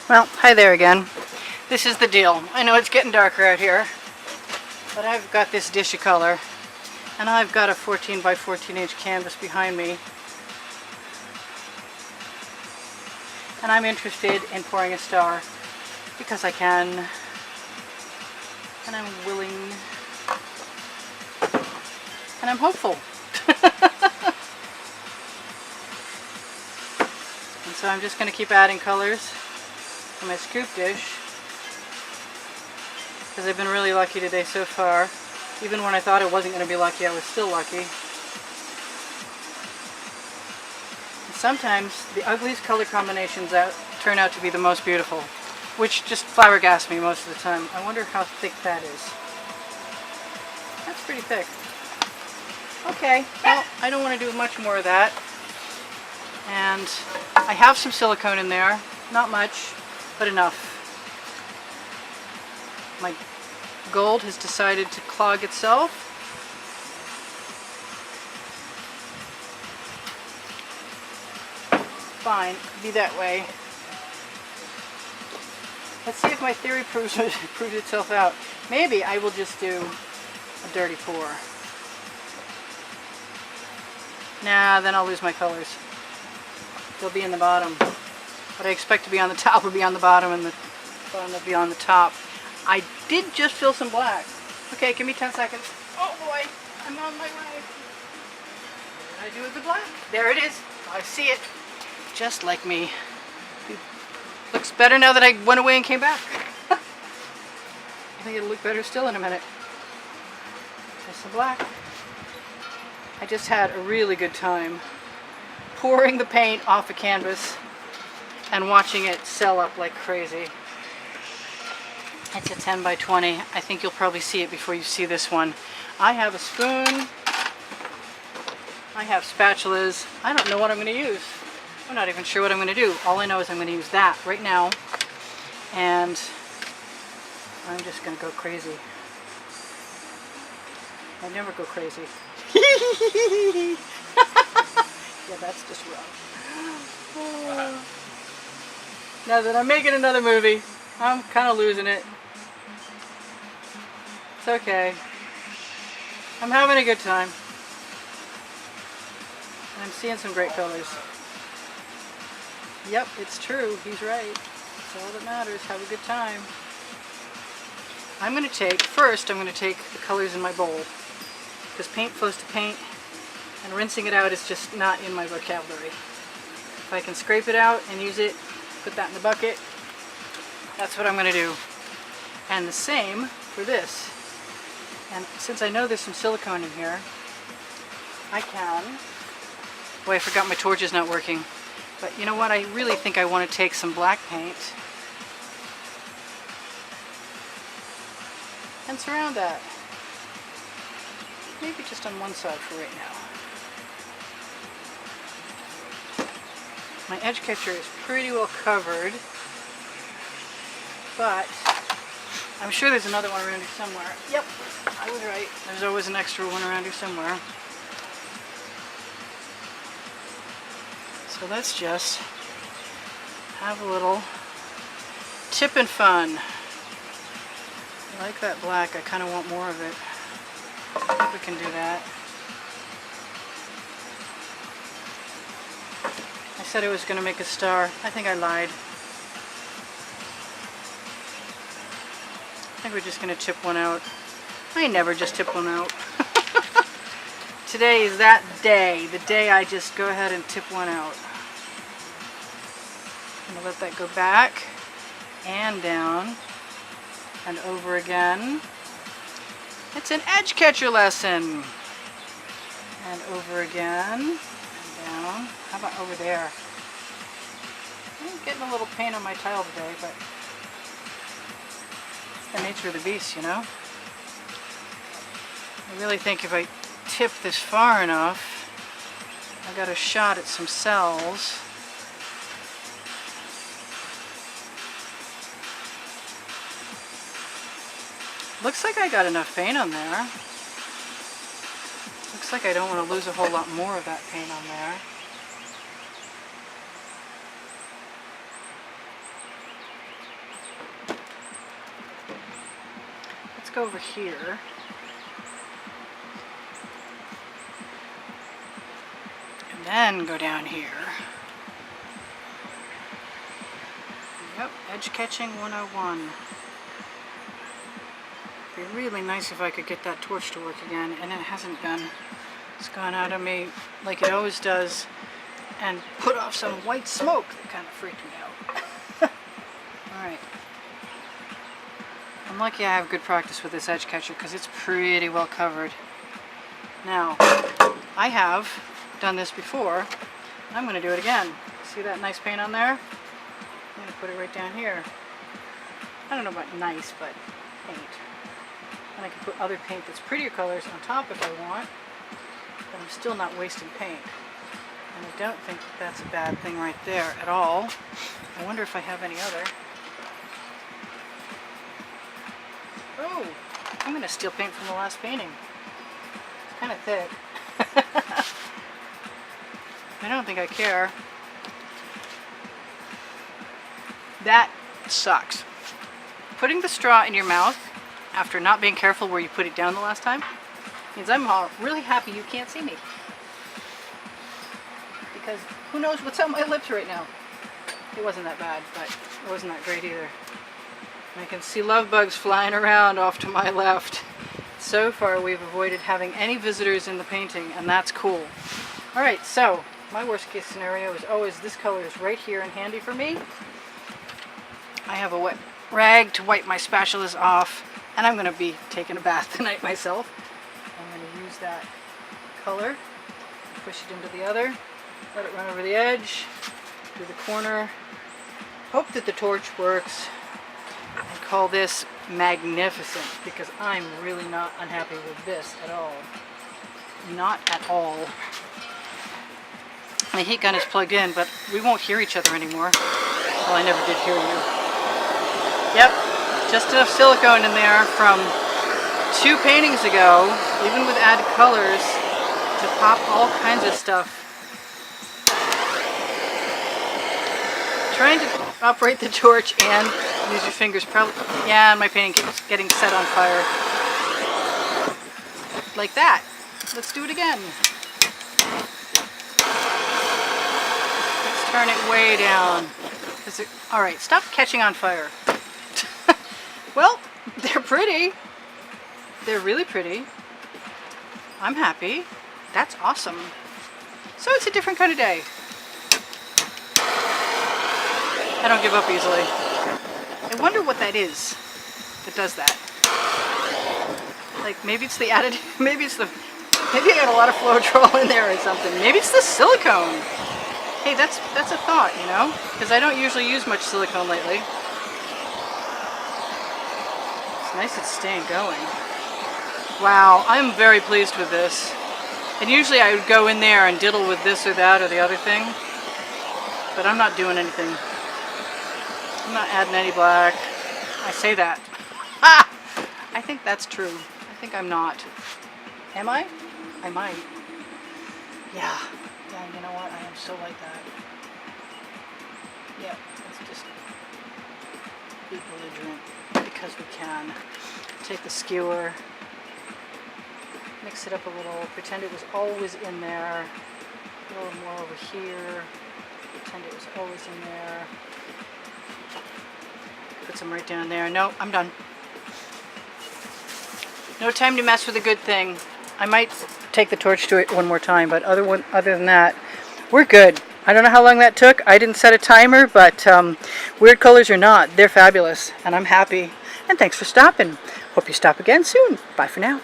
Well, hi there again. This is the deal. I know it's getting darker out here, but I've got this dish of color, and I've got a 14 by 14 inch canvas behind me, and I'm interested in pouring a star because I can, and I'm willing, and I'm hopeful. And so I'm just going to keep adding colors to my scoop dish, because I've been really lucky today so far. Even when I thought I wasn't going to be lucky, I was still lucky. And sometimes the ugliest color combinations turn out to be the most beautiful, which just flabbergasts me most of the time. I wonder how thick that is. That's pretty thick. Okay, well, I don't want to do much more of that. And I have some silicone in there. Not much, but enough. My gold has decided to clog itself. Fine, be that way. Let's see if my theory proves itself out. Maybe I will just do a dirty pour. Nah, then I'll lose my colors. They'll be in the bottom. What I expect to be on the top will be on the bottom, and the bottom will be on the top. I did just fill some black. Okay, give me 10 seconds. Oh boy, I'm on my way. What did I do with the black? There it is. I see it. Just like me. It looks better now that I went away and came back. I think it'll look better still in a minute. There's some black. I just had a really good time pouring the paint off a canvas and watching it sell up like crazy. It's a 10 by 20. I think you'll probably see it before you see this one. I have a spoon. I have spatulas. I don't know what I'm going to use. I'm not even sure what I'm going to do. All I know is I'm going to use that right now. And I'm just going to go crazy. I never go crazy. Yeah, that's just rough. Now that I'm making another movie, I'm kind of losing it. It's okay. I'm having a good time. And I'm seeing some great colors. Yep, it's true. He's right. That's all that matters. Have a good time. I'm going to take the colors in my bowl, because paint flows to paint, and rinsing it out is just not in my vocabulary. If I can scrape it out and use it, put that in the bucket, that's what I'm going to do. And the same for this. And since I know there's some silicone in here, I can... Boy, I forgot my torch is not working. But you know what? I really think I want to take some black paint and surround that. Maybe just on one side for right now. My edge catcher is pretty well covered, but I'm sure there's another one around here somewhere. Yep, I was right. There's always an extra one around here somewhere. So let's just have a little tip and fun. I like that black. I kind of want more of it. I think we can do that. I said I was going to make a star. I think I lied. I think we're just going to tip one out. I never just tip one out. Today is that day. The day I just go ahead and tip one out. I'm going to let that go back and down and over again. It's an edge catcher lesson. And over again and down. How about over there? I'm getting a little paint on my tile today, but it's the nature of the beast, you know? I really think if I tip this far enough, I got a shot at some cells. Looks like I got enough paint on there. Looks like I don't want to lose a whole lot more of that paint on there. go over here. And then go down here. Yep, edge catching 101. It'd be really nice if I could get that torch to work again, and it hasn't been. It's gone out of me like it always does, and put off some white smoke that kind of freaked me out. Alright. I'm lucky I have good practice with this edge catcher because it's pretty well covered. Now, I have done this before. I'm going to do it again. See that nice paint on there? I'm going to put it right down here. I don't know about nice, but paint. And I can put other paint that's prettier colors on top if I want, but I'm still not wasting paint. And I don't think that's a bad thing right there at all. I wonder if I have any other. Oh, I'm going to steal paint from the last painting. It's kind of thick. I don't think I care. That sucks. Putting the straw in your mouth after not being careful where you put it down the last time means I'm really happy you can't see me. Because who knows what's on my lips right now. It wasn't that bad, but it wasn't that great either. And I can see love bugs flying around off to my left. So far we've avoided having any visitors in the painting, and that's cool. Alright, so my worst case scenario is always this color is right here and handy for me. I have a wet rag to wipe my spatulas off, and I'm going to be taking a bath tonight myself. I'm going to use that color, push it into the other, let it run over the edge, do the corner, hope that the torch works, and call this magnificent, because I'm really not unhappy with this at all. Not at all. My heat gun is plugged in, but we won't hear each other anymore. Well, I never did hear you. Yep, just enough silicone in there from 2 paintings ago, even with added colors, to pop all kinds of stuff. Trying to operate the torch and use your fingers probably, yeah, and my painting keeps getting set on fire. Like that. Let's do it again. Let's turn it way down. Alright, stop catching on fire. Well, they're pretty. They're really pretty. I'm happy. That's awesome. So it's a different kind of day. I don't give up easily. I wonder what that is that does that. Like, maybe it's the additive, maybe I got a lot of Floetrol in there or something. Maybe it's the silicone. Hey, that's a thought, you know? Because I don't usually use much silicone lately. Nice it's staying going. Wow, I'm very pleased with this. And usually I would go in there and diddle with this or that or the other thing. But I'm not doing anything. I'm not adding any black. I say that. Ah! I think that's true. I think I'm not. Am I? I might. Yeah. Dang, you know what? I am so like that. Yeah, let's just be belligerent. Because we can. Take the skewer, mix it up a little, pretend it was always in there, a little more over here, pretend it was always in there, put some right down there. No, I'm done. No time to mess with a good thing. I might take the torch to it one more time, but other than that, we're good. I don't know how long that took. I didn't set a timer, but weird colors or not, they're fabulous, and I'm happy. And thanks for stopping. Hope you stop again soon. Bye for now.